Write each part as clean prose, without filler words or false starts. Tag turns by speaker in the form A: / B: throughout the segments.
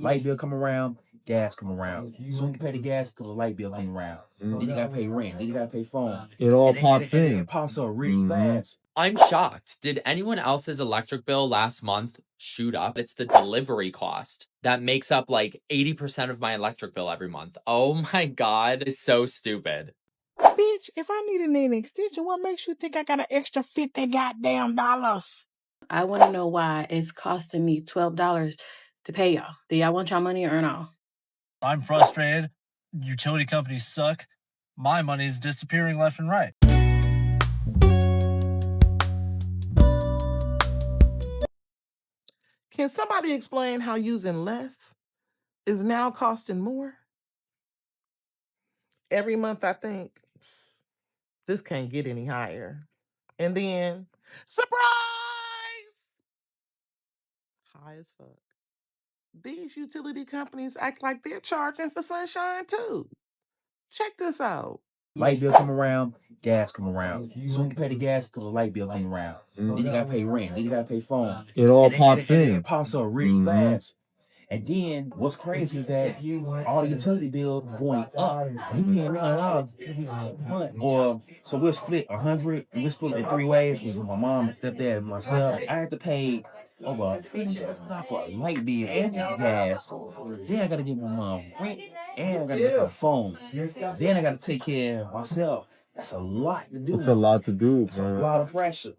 A: Light bill come around, gas come around. Soon you pay the gas, cause the light bill come around. Then you gotta pay rent. Then you gotta pay phone.
B: It all pops in.
A: It pops up really fast.
C: I'm shocked. Did anyone else's electric bill last month shoot up? It's the delivery cost that makes up like 80% of my electric bill every month. Oh my God, it's so stupid.
D: Bitch, if I need a nail extension, what makes you think I got an extra $50 goddamn dollars?
E: I want to know why it's costing me $12 to pay y'all. Do y'all want y'all money or no?
F: I'm frustrated. Utility companies suck. My money's disappearing left and right.
D: Can somebody explain how using less is now costing more? Every month I think, this can't get any higher. And then, surprise! High as fuck. These utility companies act like they're charging for sunshine too. Check this out.
A: Light bill come around, gas come around. Soon you pay the gas, cause the light bill come around. Then you gotta pay rent. Then you gotta pay phone.
B: It all pops in.
A: It pops up really fast. And then what's crazy is that all the utility bills going up. You paying $9 or so we'll split 100 and we'll split it 3 ways. With my mom, my stepdad, and myself. I had to pay over $50 for a light bill and gas. Then I gotta give my mom rent and I gotta get her phone. Then I gotta take care of myself. That's a lot to do.
B: It's a lot to do,
A: It's a lot of pressure.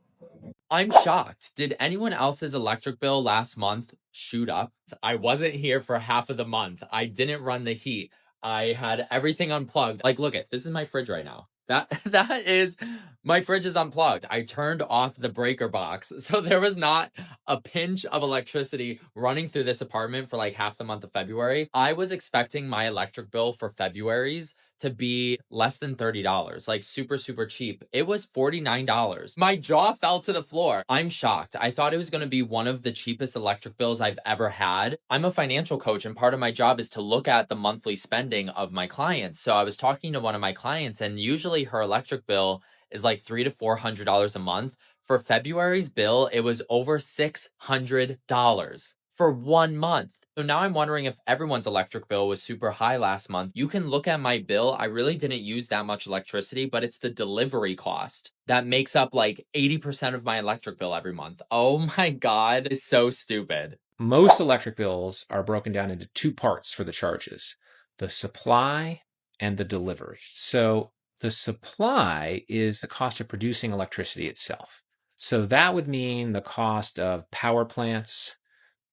C: I'm shocked. Did anyone else's electric bill last month shoot up? I wasn't here for half of the month. I didn't run the heat. I had everything unplugged. Like, look this is my fridge right now. That is, my fridge is unplugged. I turned off the breaker box. So there was not a pinch of electricity running through this apartment for like half the month of February. I was expecting my electric bill for February's to be less than $30, like super, super cheap. It was $49. My jaw fell to the floor. I'm shocked. I thought it was going to be one of the cheapest electric bills I've ever had. I'm a financial coach and part of my job is to look at the monthly spending of my clients. So I was talking to one of my clients and usually her electric bill is like $300 to $400 a month. For February's bill, it was over $600 for 1 month. So now I'm wondering if everyone's electric bill was super high last month. You can look at my bill. I really didn't use that much electricity, but it's the delivery cost that makes up like 80% of my electric bill every month. Oh my God, it's so stupid.
G: Most electric bills are broken down into 2 parts for the charges, the supply and the delivery. So the supply is the cost of producing electricity itself. So that would mean the cost of power plants,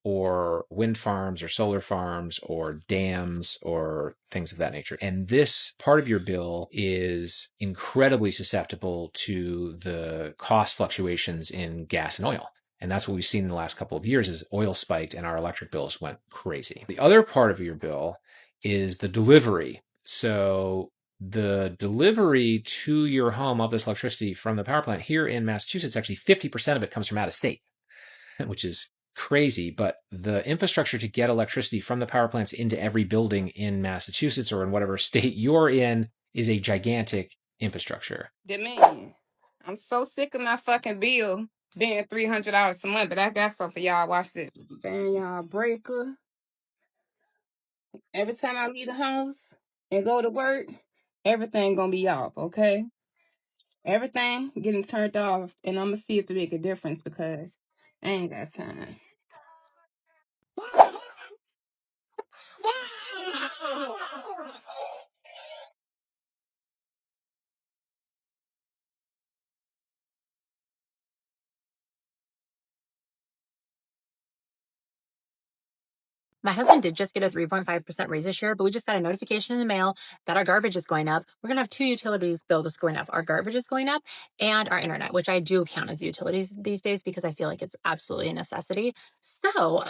G: or wind farms or solar farms or dams or things of that nature. And this part of your bill is incredibly susceptible to the cost fluctuations in gas and oil. And that's what we've seen in the last couple of years is oil spiked and our electric bills went crazy. The other part of your bill is the delivery. So the delivery to your home of this electricity from the power plant here in Massachusetts, actually 50% of it comes from out of state, which is crazy, but the infrastructure to get electricity from the power plants into every building in Massachusetts or in whatever state you're in is a gigantic infrastructure.
H: Dominion. I'm so sick of my fucking bill being $300 a month, but I got something for y'all. Watch this. Fan y'all breaker. Every time I leave the house and go to work, everything gonna be off, okay? Everything getting turned off, and I'm gonna see if it make a difference because I ain't got time.
I: My husband did just get a 3.5% raise this year, but we just got a notification in the mail that our garbage is going up. We're going to have 2 utilities bill that's going up. Our garbage is going up and our internet, which I do count as utilities these days because I feel like it's absolutely a necessity. So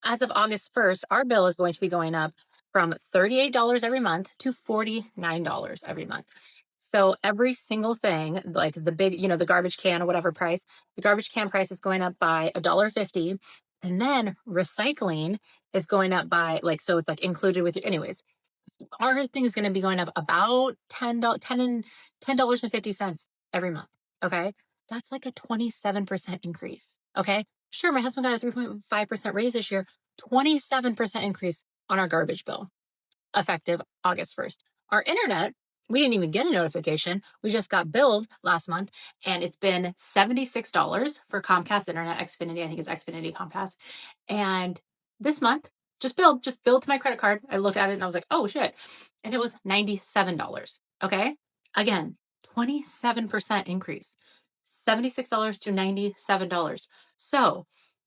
I: as of August 1st, our bill is going to be going up from $38 every month to $49 every month. So every single thing, like the big, the garbage can or whatever price, the garbage can price is going up by $1.50. And then recycling is going up by so it's like included with your, anyways, our thing is going to be going up about $10.50 every month. Okay. That's like a 27% increase. Okay. Sure. My husband got a 3.5% raise this year, 27% increase. on our garbage bill, effective August 1st. Our internet, we didn't even get a notification. We just got billed last month, and it's been $76 for Comcast Internet, Xfinity. I think it's Xfinity Comcast. And this month, just billed to my credit card. I looked at it and I was like, oh shit. And it was $97. Okay. Again, 27% increase. $76 to $97. So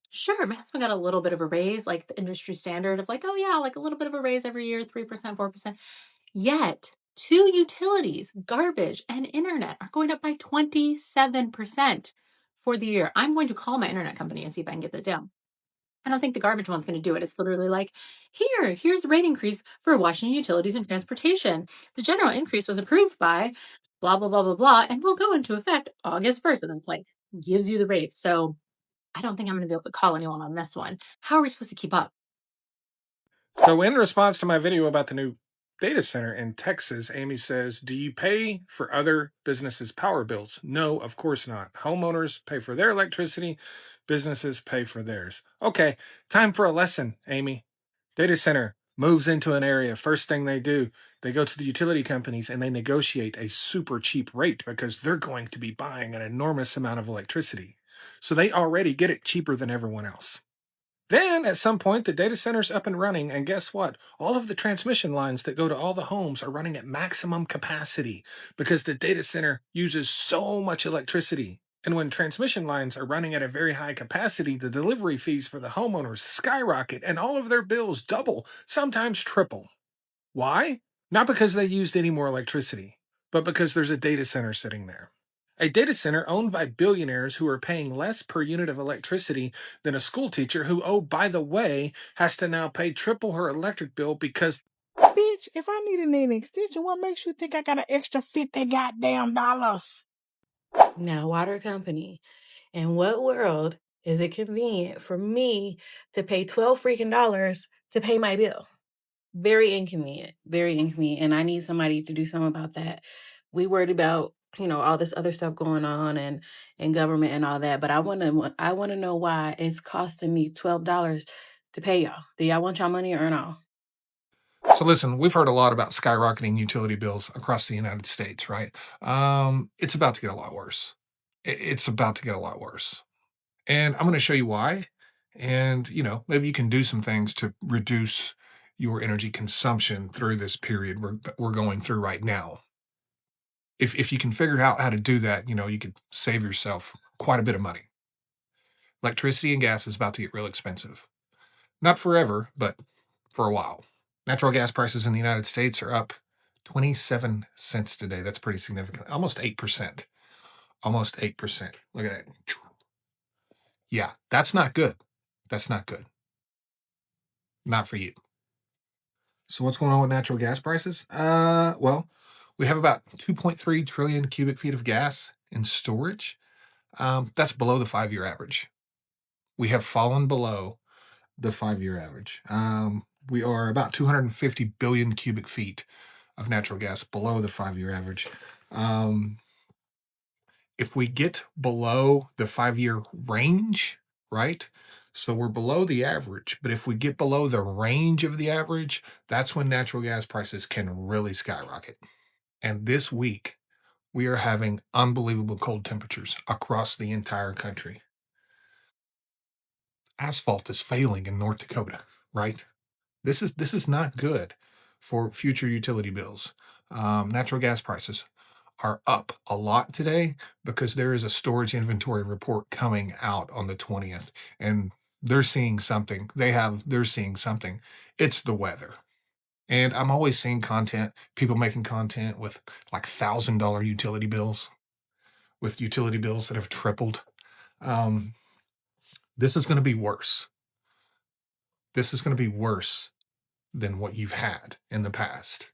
I: sure, my husband got a little bit of a raise, like the industry standard of like, oh yeah, like a little bit of a raise every year, 3%, 4%. Yet, two utilities, garbage and internet, are going up by 27% for the year. I'm going to call my internet company and see if I can get this down. I don't think the garbage one's going to do it. It's literally like, here's a rate increase for Washington Utilities and Transportation. The general increase was approved by blah, blah, blah, blah, blah, and will go into effect August 1st. And then like gives you the rates. So I don't think I'm going to be able to call anyone on this one. How are we supposed to keep up?
J: So in response to my video about the new data center in Texas, Amy says, do you pay for other businesses' power bills? No, of course not. Homeowners pay for their electricity. Businesses pay for theirs. Okay, time for a lesson, Amy. Data center moves into an area. First thing they do, they go to the utility companies and they negotiate a super cheap rate because they're going to be buying an enormous amount of electricity. So they already get it cheaper than everyone else. Then, at some point, the data center's up and running, and guess what? All of the transmission lines that go to all the homes are running at maximum capacity because the data center uses so much electricity. And when transmission lines are running at a very high capacity, the delivery fees for the homeowners skyrocket and all of their bills double, sometimes triple. Why? Not because they used any more electricity, but because there's a data center sitting there. A data center owned by billionaires who are paying less per unit of electricity than a school teacher who, oh, by the way, has to now pay triple her electric bill because...
K: Bitch, if I need a nail extension, what makes you think I got an extra $50 goddamn dollars?
E: Now, water company, in what world is it convenient for me to pay 12 freaking dollars to pay my bill? Very inconvenient, and I need somebody to do something about that. We worried about, all this other stuff going on and government and all that, but I want to know why it's costing me $12 to pay y'all. Do y'all want y'all money or no?
J: So listen, we've heard a lot about skyrocketing utility bills across the United States, right? It's about to get a lot worse. It's about to get a lot worse. And I'm going to show you why. And, maybe you can do some things to reduce your energy consumption through this period we're going through right now. If you can figure out how to do that, you could save yourself quite a bit of money. Electricity and gas is about to get real expensive. Not forever, but for a while. Natural gas prices in the United States are up 27 cents today. That's pretty significant. Almost 8%. Almost 8%. Look at that. Yeah, that's not good. That's not good. Not for you. So what's going on with natural gas prices? Well, we have about 2.3 trillion cubic feet of gas in storage. That's below the 5-year average. We have fallen below the 5-year average. We are about 250 billion cubic feet of natural gas below the 5-year average. If we get below the 5-year range, right? So we're below the average, but if we get below the range of the average, that's when natural gas prices can really skyrocket. And this week, we are having unbelievable cold temperatures across the entire country. Asphalt is failing in North Dakota, right? This is not good for future utility bills. Natural gas prices are up a lot today because there is a storage inventory report coming out on the 20th, and they're seeing something. They're seeing something. It's the weather. And I'm always seeing people making content with like $1,000 utility bills, with utility bills that have tripled. This is going to be worse. This is going to be worse than what you've had in the past.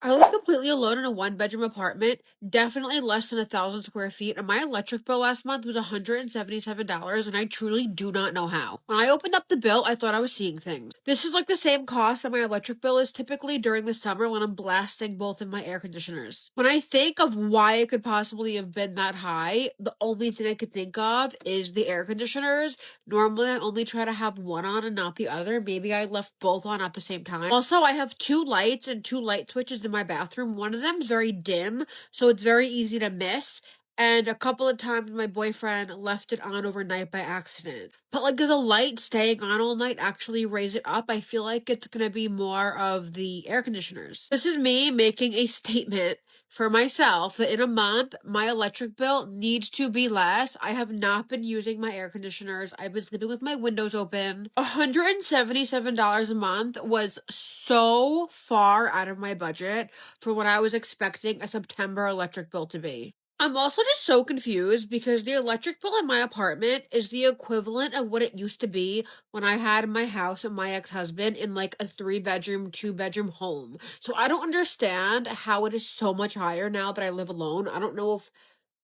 L: I was completely alone in a one-bedroom apartment, definitely less than 1,000 square feet, and my electric bill last month was $177, and I truly do not know how. When I opened up the bill, I thought I was seeing things. This is like the same cost that my electric bill is typically during the summer when I'm blasting both of my air conditioners. When I think of why it could possibly have been that high, the only thing I could think of is the air conditioners. Normally, I only try to have one on and not the other. Maybe I left both on at the same time. Also, I have 2 lights and 2 light switches in my bathroom. One of them is very dim, so it's very easy to miss. And a couple of times my boyfriend left it on overnight by accident. But like, does a light staying on all night actually raise it up? I feel like it's gonna be more of the air conditioners. This is me making a statement for myself that in a month my electric bill needs to be less. I have not been using my air conditioners. I've been sleeping with my windows open. $177 a month was so far out of my budget for what I was expecting a September electric bill to be. I'm also just so confused because the electric bill in my apartment is the equivalent of what it used to be when I had my house and my ex-husband in like a 3-bedroom, 2-bedroom home. So I don't understand how it is so much higher now that I live alone. I don't know if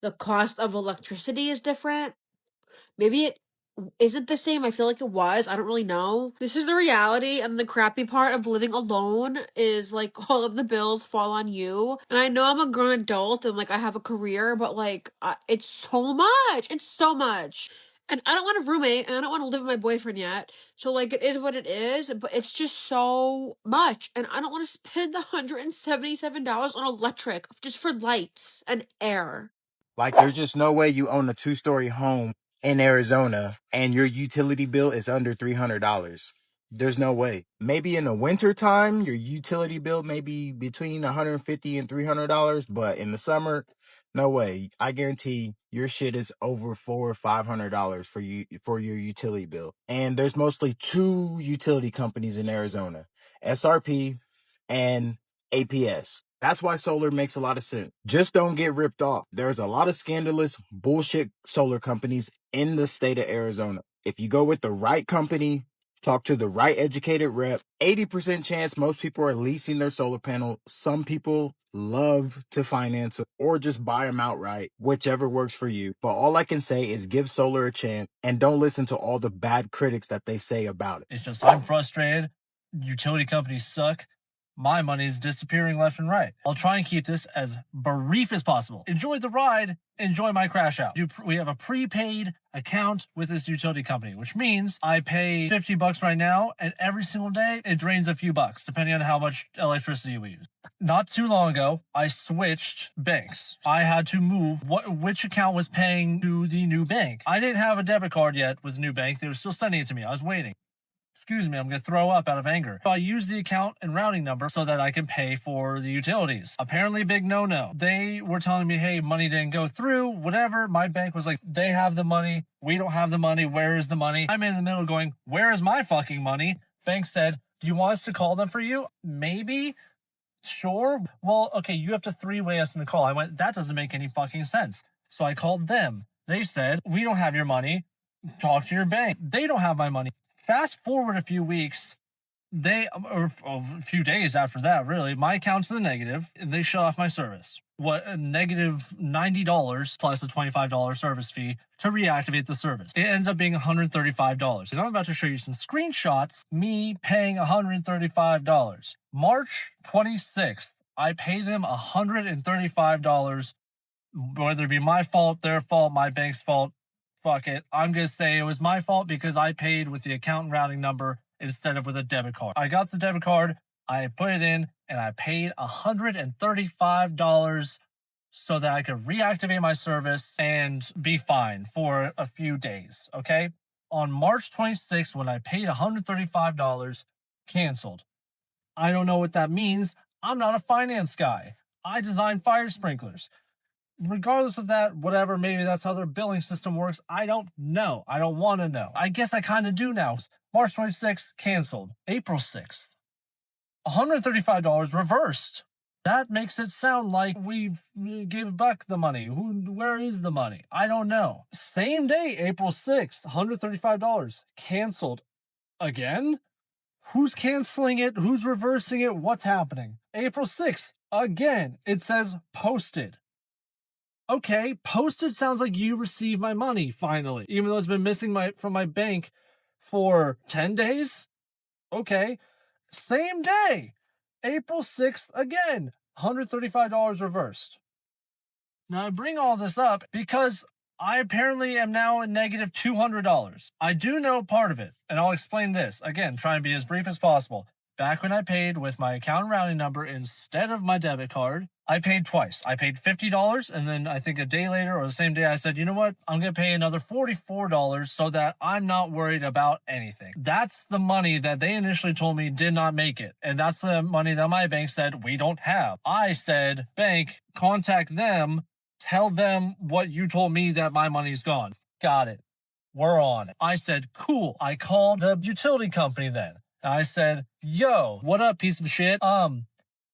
L: the cost of electricity is different. Maybe it isn't the same. I feel like it was. I don't really know. This is the reality, and the crappy part of living alone is like all of the bills fall on you. And I know I'm a grown adult and like I have a career, but like it's so much. It's so much. And I don't want a roommate and I don't want to live with my boyfriend yet. So like it is what it is, but it's just so much. And I don't want to spend $177 on electric just for lights and air.
M: Like, there's just no way you own a 2-story home in Arizona and your utility bill is under $300. There's no way. Maybe in the winter time, your utility bill may be between $150 and $300, but in the summer, no way. I guarantee your shit is over $400 or $500 for your utility bill. And there's mostly 2 utility companies in Arizona, SRP and APS. That's why solar makes a lot of sense. Just don't get ripped off. There's a lot of scandalous bullshit solar companies in the state of Arizona. If you go with the right company, talk to the right educated rep, 80% chance most people are leasing their solar panel. Some people love to finance it or just buy them outright, whichever works for you. But all I can say is give solar a chance and don't listen to all the bad critics that they say about it.
F: It's just I'm frustrated. Utility companies suck. My money's disappearing left and right. I'll try and keep this as brief as possible. Enjoy the ride. Enjoy my crash out. We have a prepaid account with this utility company, which means I pay $50 right now, and every single day it drains a few bucks, depending on how much electricity we use. Not too long ago, I switched banks. I had to move which account was paying to the new bank. I didn't have a debit card yet with the new bank. They were still sending it to me. I was waiting. Excuse me, I'm going to throw up out of anger. So I use the account and routing number so that I can pay for the utilities. Apparently big no-no. They were telling me, hey, money didn't go through, whatever. My bank was like, they have the money. We don't have the money. Where is the money? I'm in the middle going, where is my fucking money? Bank said, do you want us to call them for you? Maybe. Sure. Well, okay, you have to 3-way us in the call. I went, that doesn't make any fucking sense. So I called them. They said, we don't have your money. Talk to your bank. They don't have my money. Fast forward a few weeks, or a few days after that, really, my account's in the negative, and they shut off my service. What, a negative $90 plus a $25 service fee to reactivate the service. It ends up being $135. I'm about to show you some screenshots, me paying $135. March 26th, I pay them $135, whether it be my fault, their fault, my bank's fault. Fuck it. I'm going to say it was my fault because I paid with the account and routing number instead of with a debit card. I got the debit card, I put it in, and I paid $135 so that I could reactivate my service and be fine for a few days, okay? On March 26th, when I paid $135, canceled. I don't know what that means. I'm not a finance guy. I design fire sprinklers. Regardless of that, whatever, maybe that's how their billing system works. I don't know. I don't want to know. I guess I kind of do now. March 26th, canceled. April 6th, $135 reversed. That makes it sound like we gave back the money. Where is the money? I don't know. Same day, April 6th, $135 canceled again. Who's canceling it? Who's reversing it? What's happening? April 6th, again, it says posted. Okay, posted sounds like you received my money finally, even though it's been missing from my bank for 10 days. Okay, same day, April 6th, again, $135 reversed. Now, I bring all this up because I apparently am now in negative $200. I do know part of it, and I'll explain this. Again, try and be as brief as possible. Back when I paid with my account routing number instead of my debit card, I paid twice. I paid $50, and then I think a day later or the same day I said, you know what? I'm going to pay another $44 so that I'm not worried about anything. That's the money that they initially told me did not make it. And that's the money that my bank said we don't have. I said, bank, contact them, tell them what you told me that my money's gone. Got it. We're on it. I said, cool. I called the utility company then. I said, yo, what up, piece of shit?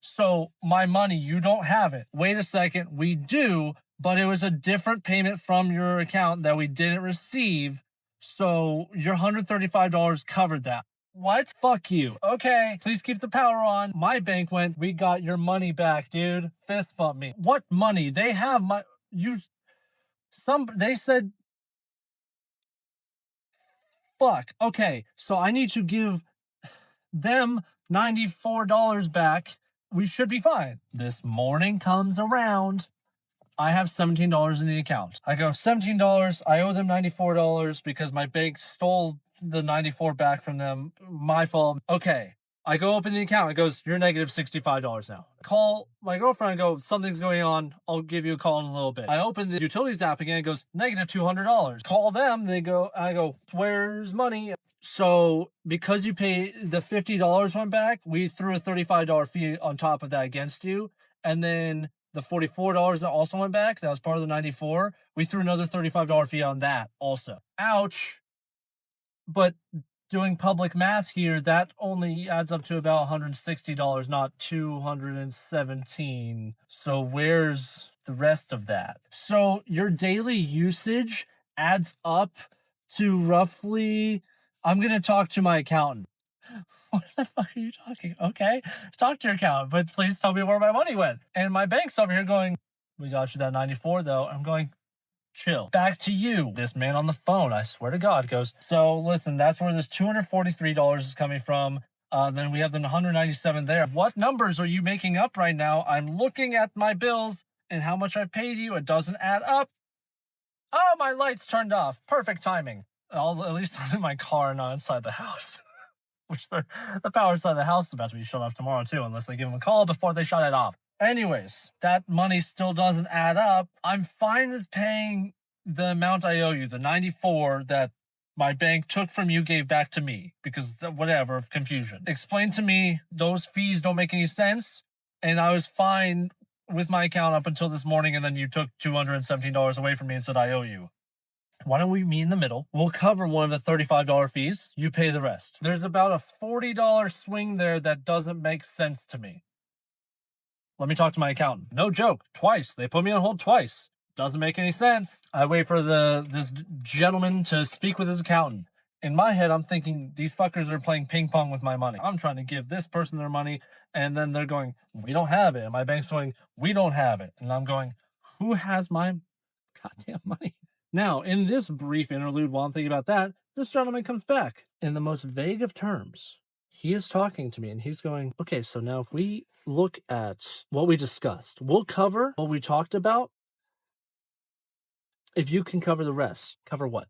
F: So my money, you don't have it. Wait a second, we do, but it was a different payment from your account that we didn't receive. So your $135 covered that. What? Fuck you. Okay, please keep the power on. My bank went, we got your money back, dude. Fist bump me. What money? They have my, they said, fuck. Okay, so I need to give them $94 back. We should be fine. This morning comes around. I have $17 in the account. I go, $17. I owe them $94 because my bank stole the 94 back from them. My fault. Okay. I go open the account. It goes, you're negative $65 now. Call my girlfriend and go, something's going on. I'll give you a call in a little bit. I open the utilities app again. It goes, negative $200. Call them. I go, where's money? So because you pay the $50 went back, we threw a $35 fee on top of that against you. And then the $44 that also went back, that was part of the 94. We threw another $35 fee on that also. Ouch. But doing public math here, that only adds up to about $160, not $217. So where's the rest of that? So your daily usage adds up to roughly, I'm going to talk to my accountant. What the fuck are you talking? Okay, talk to your accountant, but please tell me where my money went. And my bank's over here going, we got you that 94 though. I'm going, chill. Back to you. This man on the phone, I swear to God, goes, so listen, that's where this $243 is coming from. Then we have the 197 there. What numbers are you making up right now? I'm looking at my bills and how much I paid you. It doesn't add up. Oh, my lights turned off. Perfect timing. At least I'm in my car and not inside the house. Which the power inside the house is about to be shut off tomorrow too, unless they give them a call before they shut it off. Anyways, that money still doesn't add up. I'm fine with paying the amount I owe you, the 94 that my bank took from you, gave back to me, because whatever, confusion. Explain to me those fees don't make any sense, and I was fine with my account up until this morning, and then you took $217 away from me and said I owe you. Why don't we meet in the middle? We'll cover one of the $35 fees. You pay the rest. There's about a $40 swing there that doesn't make sense to me. Let me talk to my accountant. No joke. Twice. They put me on hold twice. Doesn't make any sense. I wait for this gentleman to speak with his accountant. In my head, I'm thinking, these fuckers are playing ping pong with my money. I'm trying to give this person their money, and then they're going, we don't have it. And my bank's going, we don't have it. And I'm going, who has my goddamn money? Now, in this brief interlude, while I'm thinking about that, this gentleman comes back in the most vague of terms. He is talking to me and he's going, okay, so now if we look at what we discussed, we'll cover what we talked about. If you can cover the rest, cover what?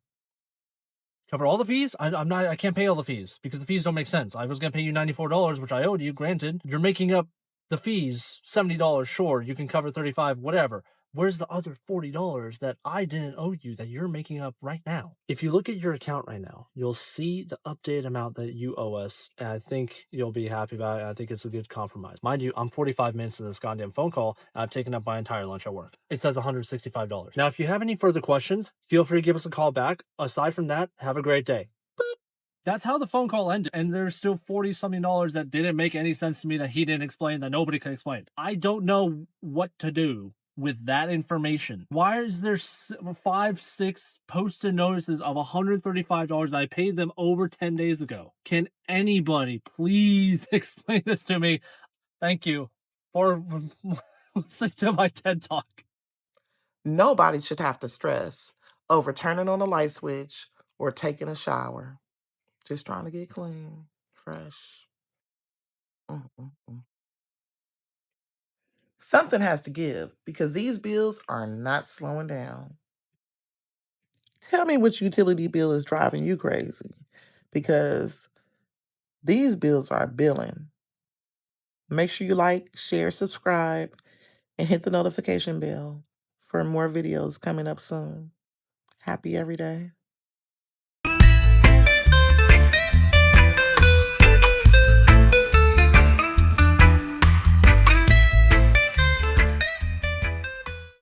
F: Cover all the fees? I can't pay all the fees because the fees don't make sense. I was going to pay you $94, which I owed you, granted. You're making up the fees, $70, sure, you can cover $35, whatever. Where's the other $40 that I didn't owe you that you're making up right now? If you look at your account right now, you'll see the updated amount that you owe us, and I think you'll be happy about it. I think it's a good compromise. Mind you, I'm 45 minutes in this goddamn phone call, and I've taken up my entire lunch at work. It says $165. Now, if you have any further questions, feel free to give us a call back. Aside from that, have a great day. That's how the phone call ended. And there's still $40-something that didn't make any sense to me that he didn't explain, that nobody could explain. I don't know what to do. with that information? Why is there 5, 6 posted notices of $135 I paid them over 10 days ago? Can anybody please explain this to me? Thank you for listening to my TED Talk.
D: Nobody should have to stress over turning on a light switch or taking a shower. Just trying to get clean, fresh. Mm-mm-mm. Something has to give because these bills are not slowing down. Tell me which utility bill is driving you crazy because these bills are billing. Make sure you like, share, subscribe, and hit the notification bell for more videos coming up soon. Happy every day.